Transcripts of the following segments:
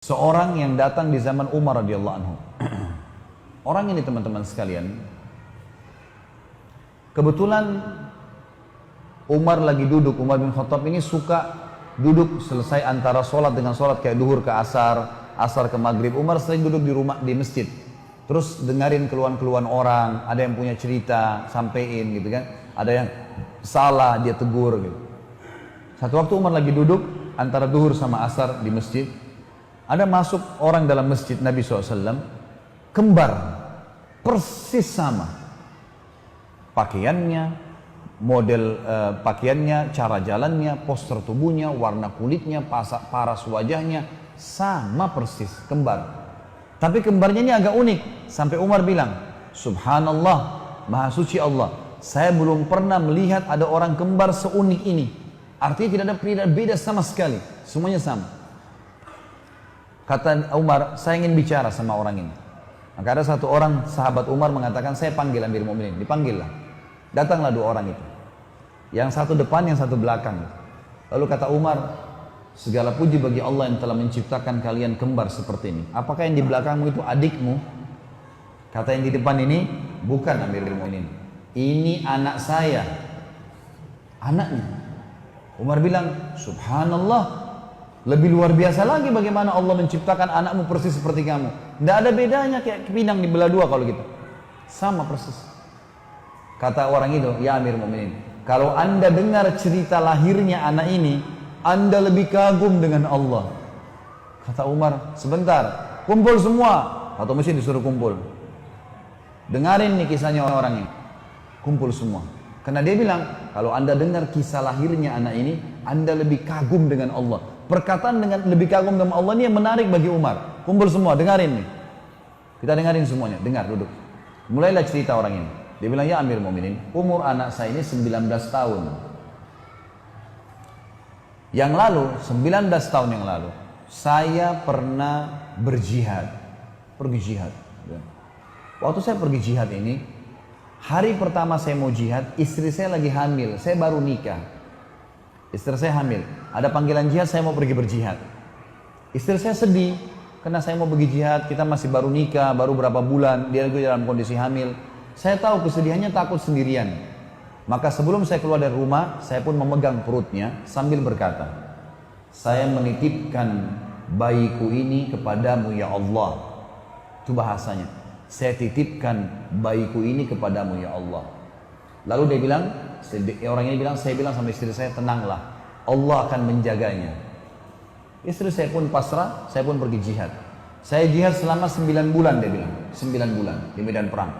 Seorang yang datang di zaman Umar radhiyallahu anhu. Orang ini teman-teman sekalian, kebetulan Umar lagi duduk. Umar bin Khattab ini suka duduk selesai antara sholat dengan sholat, kayak duhur ke asar, asar ke maghrib. Umar sering duduk di rumah, di masjid, terus dengerin keluhan-keluhan orang. Ada yang punya cerita, sampein gitu kan. Ada yang salah, dia tegur gitu. Satu waktu Umar lagi duduk antara duhur sama asar di masjid. Ada masuk orang dalam masjid Nabi SAW, kembar, persis sama. Pakaiannya, model pakaiannya, cara jalannya, postur tubuhnya, warna kulitnya, paras wajahnya, sama persis, kembar. Tapi kembarnya ini agak unik, sampai Umar bilang, Subhanallah, Maha Suci Allah, saya belum pernah melihat ada orang kembar seunik ini. Artinya tidak ada beda sama sekali, semuanya sama. Kata Umar, saya ingin bicara sama orang ini. Maka ada satu orang sahabat Umar mengatakan, saya panggil Amir Mu'minin. Dipanggillah. Datanglah dua orang itu. Yang satu depan, yang satu belakang. Lalu kata Umar, segala puji bagi Allah yang telah menciptakan kalian kembar seperti ini. Apakah yang di belakangmu itu adikmu? Kata yang di depan ini, bukan Amir Mu'minin. Ini anak saya. Anaknya. Umar bilang, Subhanallah. Lebih luar biasa lagi bagaimana Allah menciptakan anakmu persis seperti kamu. Tidak ada bedanya, kayak pinang dibelah dua kalau gitu. Sama persis. Kata orang itu, ya Amir Mu'minin, kalau anda dengar cerita lahirnya anak ini, anda lebih kagum dengan Allah. Kata Umar, sebentar, kumpul semua. Atau mesti disuruh kumpul. Dengarin nih kisahnya orang-orang ini. Kumpul semua. Karena dia bilang, kalau anda dengar kisah lahirnya anak ini, anda lebih kagum dengan Allah. Perkataan dengan lebih kagum dengan Allah ini yang menarik bagi Umar. Kumpul semua, dengarin nih. Kita dengarin semuanya, dengar, duduk. Mulailah cerita orang ini. Dia bilang, ya Amir Mu'minin, umur anak saya ini 19 tahun. Yang lalu, 19 tahun yang lalu, saya pernah berjihad. Pergi jihad. Waktu saya pergi jihad ini, hari pertama saya mau jihad, istri saya lagi hamil, saya baru nikah. Istri saya hamil, ada panggilan jihad, saya mau pergi berjihad. Istri saya sedih, karena saya mau pergi jihad, kita masih baru nikah, baru berapa bulan, dia lagi dalam kondisi hamil. Saya tahu kesedihannya, takut sendirian. Maka sebelum saya keluar dari rumah, saya pun memegang perutnya sambil berkata, saya menitipkan bayiku ini kepadamu ya Allah. Itu bahasanya, saya titipkan bayiku ini kepadamu ya Allah. Lalu dia bilang, orang ini bilang, saya bilang sama istri saya, tenanglah, Allah akan menjaganya. Istri saya pun pasrah, saya pun pergi jihad. Saya jihad selama 9 bulan, dia bilang, 9 bulan di medan perang.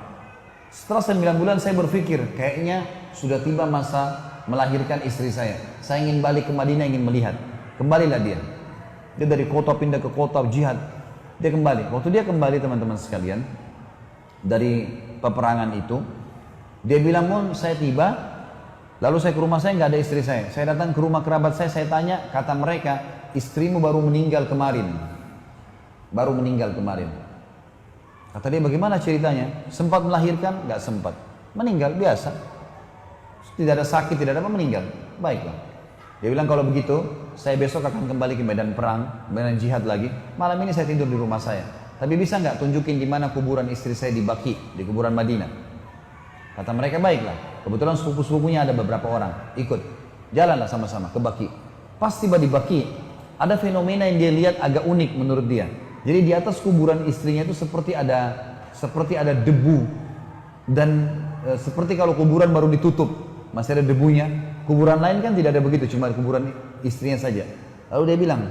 Setelah 9 bulan saya berpikir, kayaknya sudah tiba masa melahirkan istri saya. Saya ingin balik ke Madinah, ingin melihat. Kembalilah dia. Dia dari kota pindah ke kota jihad. Dia kembali. Waktu dia kembali teman-teman sekalian, dari peperangan itu, dia bilang, Mun, saya tiba, lalu saya ke rumah saya, nggak ada istri saya. Saya datang ke rumah kerabat saya tanya, kata mereka, istrimu baru meninggal kemarin. Baru meninggal kemarin. Kata dia, bagaimana ceritanya? Sempat melahirkan? Nggak sempat. Meninggal, biasa. Tidak ada sakit, tidak ada apa, meninggal. Baiklah. Dia bilang, kalau begitu, saya besok akan kembali ke medan perang, medan jihad lagi. Malam ini saya tidur di rumah saya. Tapi bisa nggak tunjukin di mana kuburan istri saya di Baqi, di kuburan Madinah? Kata mereka, baiklah. Kebetulan sepupu-sepupunya ada beberapa orang. Ikut. Jalanlah sama-sama ke Baqi. Pas tiba di Baqi, ada fenomena yang dia lihat agak unik menurut dia. Jadi di atas kuburan istrinya itu seperti ada debu. Dan seperti kalau kuburan baru ditutup, masih ada debunya. Kuburan lain kan tidak ada begitu, cuma kuburan istrinya saja. Lalu dia bilang,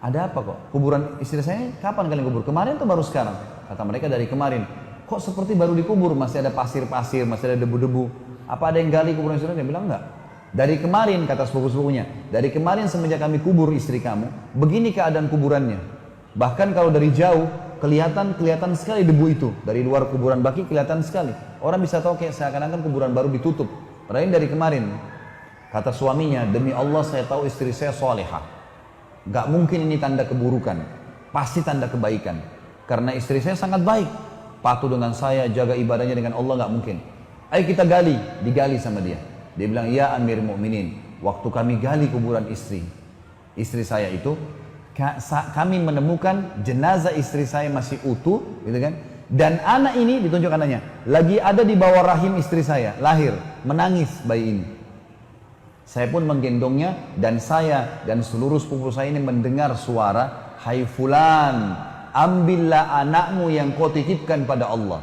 ada apa kok? Kuburan istri saya kapan kalian kubur? Kemarin atau baru sekarang? Kata mereka, dari kemarin. Kok seperti baru dikubur, masih ada pasir-pasir, masih ada debu-debu. Apa ada yang gali kuburan istri? Dia bilang enggak. Dari kemarin, kata sepupu-sepupunya, dari kemarin semenjak kami kubur istri kamu, begini keadaan kuburannya. Bahkan kalau dari jauh, kelihatan sekali debu itu. Dari luar kuburan Baqi kelihatan sekali. Orang bisa tahu kayak seakan-akan kuburan baru ditutup. Padahal dari kemarin. Kata suaminya, demi Allah saya tahu istri saya solehah. Gak mungkin ini tanda keburukan. Pasti tanda kebaikan. Karena istri saya sangat baik. Patuh dengan saya, jaga ibadahnya dengan Allah, nggak mungkin. Ayo kita gali, digali sama dia. Dia bilang, ya Amir Mu'minin, waktu kami gali kuburan istri saya itu, kami menemukan jenazah istri saya masih utuh, gitu kan? Dan anak ini, ditunjuk anaknya, lagi ada di bawah rahim istri saya, lahir, menangis bayi ini. Saya pun menggendongnya dan saya dan seluruh sepupu saya ini mendengar suara, "Hai fulan, ambillah anakmu yang kau titipkan pada Allah."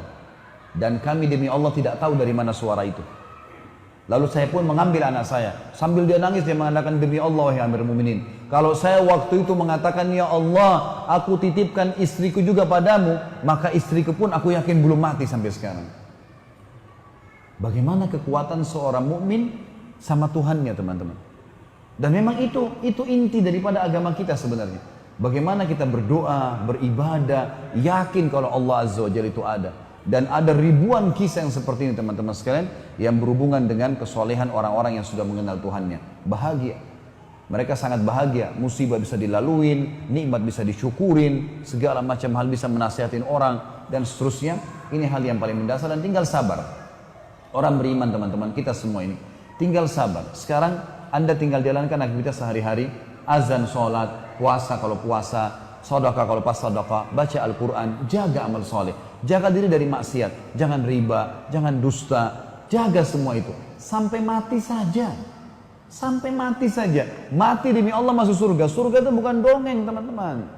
Dan kami demi Allah tidak tahu dari mana suara itu. Lalu saya pun mengambil anak saya. Sambil dia nangis, dia mengatakan, "Demi Allah, wahai Amirul Mukminin, kalau saya waktu itu mengatakan, ya Allah, aku titipkan istriku juga padamu, maka istriku pun aku yakin belum mati sampai sekarang." Bagaimana kekuatan seorang mukmin sama Tuhannya, teman-teman. Dan memang itu inti daripada agama kita sebenarnya. Bagaimana kita berdoa, beribadah, yakin kalau Allah Azza wa Jalla itu ada. Dan ada ribuan kisah yang seperti ini, teman-teman sekalian, yang berhubungan dengan kesolehan orang-orang yang sudah mengenal Tuhannya. Bahagia. Mereka sangat bahagia. Musibah bisa dilaluin, nikmat bisa disyukurin, segala macam hal bisa menasihatin orang, dan seterusnya. Ini hal yang paling mendasar dan tinggal sabar. Orang beriman, teman-teman, kita semua ini tinggal sabar. Sekarang Anda tinggal jalankan aktivitas sehari-hari, azan, sholat, puasa kalau puasa, sedekah kalau pas sedekah, baca Al-Quran, jaga amal soleh, jaga diri dari maksiat, jangan riba, jangan dusta, jaga semua itu sampai mati saja. Sampai mati saja. Mati demi Allah masuk surga. Surga itu bukan dongeng, teman-teman.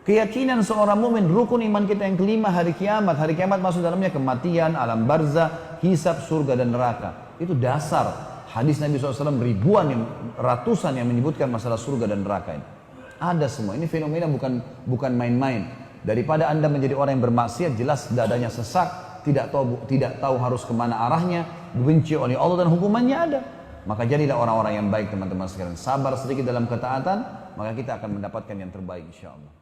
Keyakinan seorang mukmin, rukun iman kita yang kelima, hari kiamat. Hari kiamat masuk dalamnya kematian, alam barzah, hisab, surga dan neraka. Itu dasar. Hadis Nabi SAW ribuan, ratusan yang menyebutkan masalah surga dan neraka ini. Ada semua. Ini fenomena bukan main-main. Daripada Anda menjadi orang yang bermaksiat, jelas dadanya sesak, tidak tahu harus kemana arahnya, dibenci oleh Allah dan hukumannya ada. Maka jadilah orang-orang yang baik, teman-teman sekalian. Sabar sedikit dalam ketaatan, maka kita akan mendapatkan yang terbaik, insya Allah.